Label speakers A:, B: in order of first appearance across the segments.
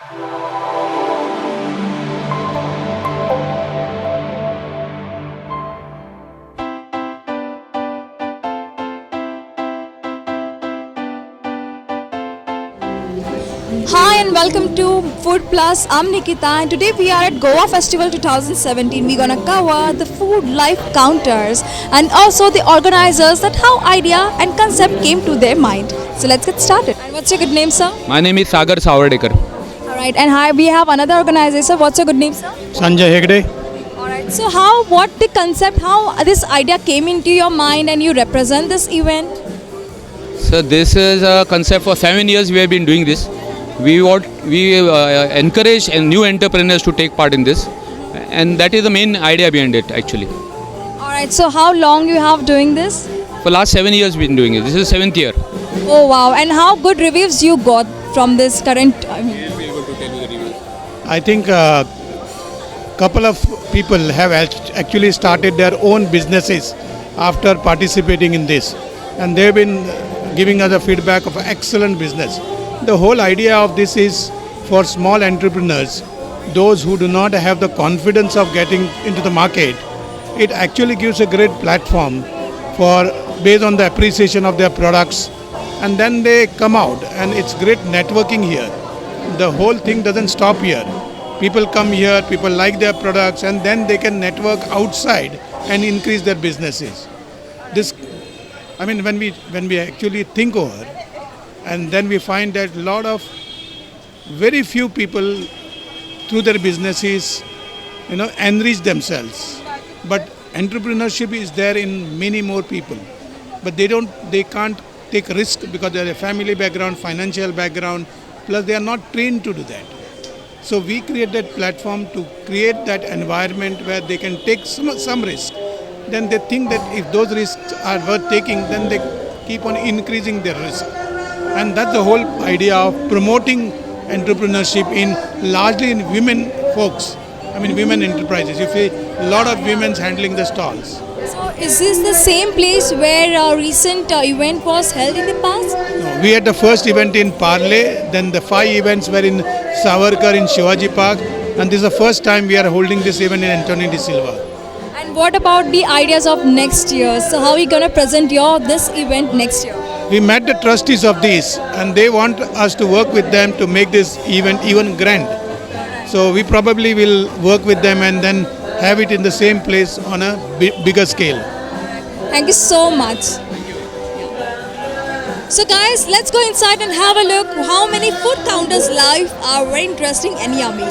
A: Hi and welcome to Food Plus. I'm Nikita and today we are at Goa Festival 2017. We're gonna cover the food life counters and also the organizers that how idea and concept came to their mind. So let's get started. And what's your good name, sir?
B: My name is Sagar Savardekar.
A: Alright, and hi, we have another organizer, sir. What's your good name, sir?
C: Sanjay Hegde.
A: Alright, so what the concept, how this idea came into your mind and you represent this event?
B: So this is a concept for 7 years we have been doing this. We encourage new entrepreneurs to take part in this, and that is the main idea behind it actually.
A: Alright, so how long you have doing this?
B: For last 7 years we've been doing it. This is the 7th year.
A: Oh wow, and how good reviews you got from this current,
C: I think a couple of people have actually started their own businesses after participating in this, and they've been giving us a feedback of excellent business. The whole idea of this is for small entrepreneurs, those who do not have the confidence of getting into the market. It actually gives a great platform for based on the appreciation of their products, and then they come out and it's great networking here. The whole thing doesn't stop here. People come here, people like their products, and then they can network outside and increase their businesses. When we actually think over, and then we find that a lot of very few people through their businesses enrich themselves, but entrepreneurship is there in many more people, but they can't take risk because they have a family background, financial background, plus they are not trained to do that. So we create that platform to create that environment where they can take some risk. Then they think that if those risks are worth taking, then they keep on increasing their risk. And that's the whole idea of promoting entrepreneurship largely in women enterprises. You see a lot of women handling the stalls.
A: So is this the same place where a recent event was held in the past?
C: No, we had the first event in Parle, then the 5 events were in Savarkar in Shivaji Park, and this is the first time we are holding this event in Anthony de Silva.
A: And what about the ideas of next year? So how are you going to present this event next year?
C: We met the trustees of this, and they want us to work with them to make this event even grand. So we probably will work with them and then have it in the same place on a bigger scale.
A: Thank you so much. So guys, let's go inside and have a look how many food counters live are very interesting and yummy.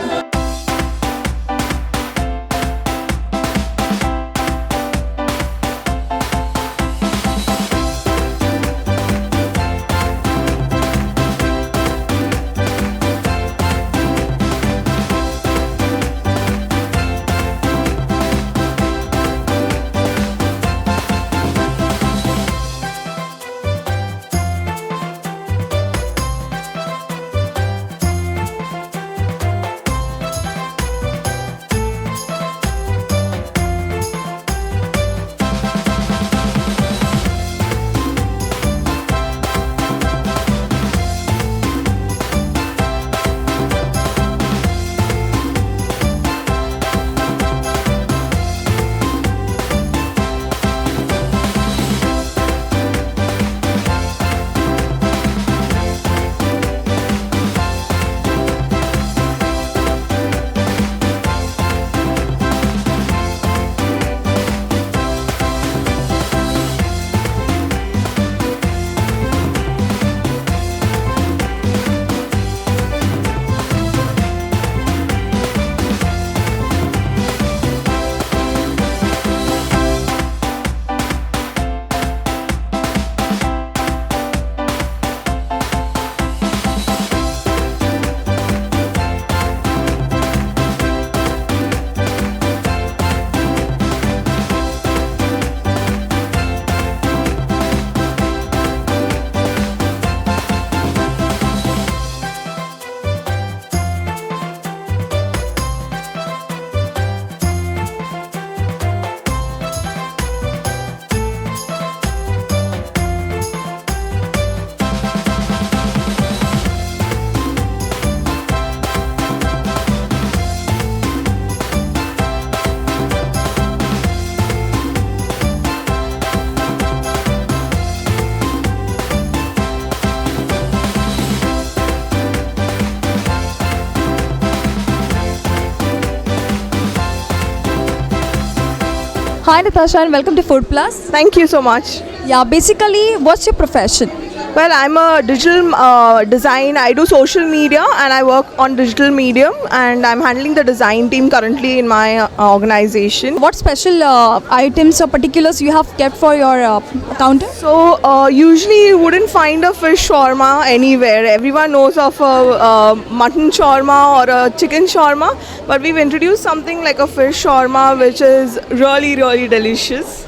A: Hi Natasha and welcome to Food Plus.
D: Thank you so much.
A: Yeah, basically, what's your profession?
D: Well, I'm a digital design. I do social media and I work on digital medium, and I'm handling the design team currently in my organization.
A: What special items or particulars you have kept for your counter?
D: So usually you wouldn't find a fish shawarma anywhere. Everyone knows of a mutton shawarma or a chicken shawarma, but we've introduced something like a fish shawarma, which is really, really delicious.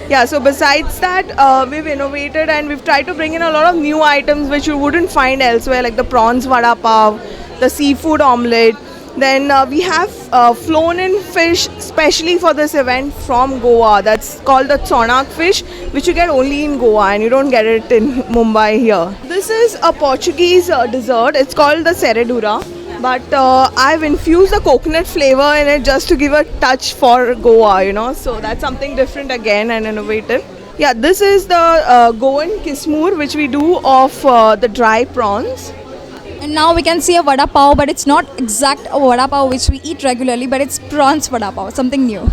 D: Yeah, so besides that, we've innovated and we've tried to bring in a lot of new items which you wouldn't find elsewhere, like the prawns vada pav, the seafood omelette. Then we have flown in fish specially for this event from Goa. That's called the Chonak fish, which you get only in Goa and you don't get it in Mumbai here. This is a Portuguese dessert. It's called the Serradura. But I've infused the coconut flavor in it just to give a touch for Goa, you know. So that's something different again and innovative. Yeah, this is the Goan kismur, which we do of the dry prawns.
A: And now we can see a vada pav, but it's not exact a vada pav which we eat regularly, but it's prawns vada pav, something new.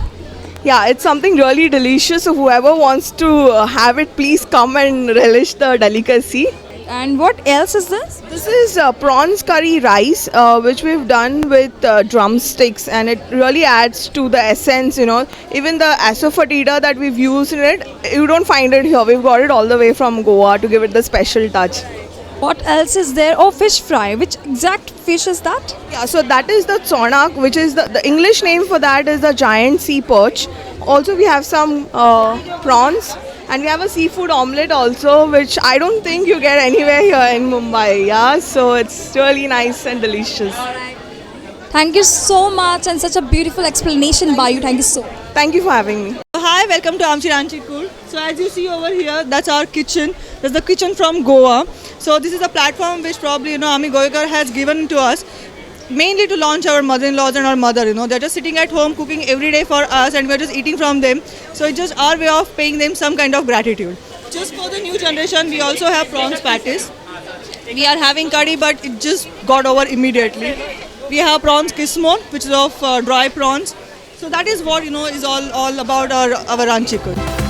D: Yeah, it's something really delicious. So whoever wants to have it, please come and relish the delicacy.
A: And what else is this?
D: This is prawns curry rice, which we've done with drumsticks, and it really adds to the essence, you know. Even the asafoetida that we've used in it, you don't find it here. We've got it all the way from Goa to give it the special touch.
A: What else is there? Oh, fish fry. Which exact fish is that?
D: Yeah, so that is the chonak, which is the English name for that is the giant sea perch. Also, we have some prawns. And we have a seafood omelette also, which I don't think you get anywhere here in Mumbai. Yeah, so it's really nice and delicious.
A: Thank you so much and such a beautiful explanation by you. Thank you so much.
D: Thank you for having me.
E: Hi, welcome to Amchi Ranchikul. So as you see over here, that's our kitchen. That's the kitchen from Goa. So this is a platform which probably, Ami Goyakar has given to us, mainly to launch our mother-in-laws and our mother, they're just sitting at home cooking every day for us and we're just eating from them. So it's just our way of paying them some kind of gratitude. Just for the new generation, we also have prawns patties. We are having curry, but it just got over immediately. We have prawns kismon, which is of dry prawns. So that is what, is all about our ranchikul.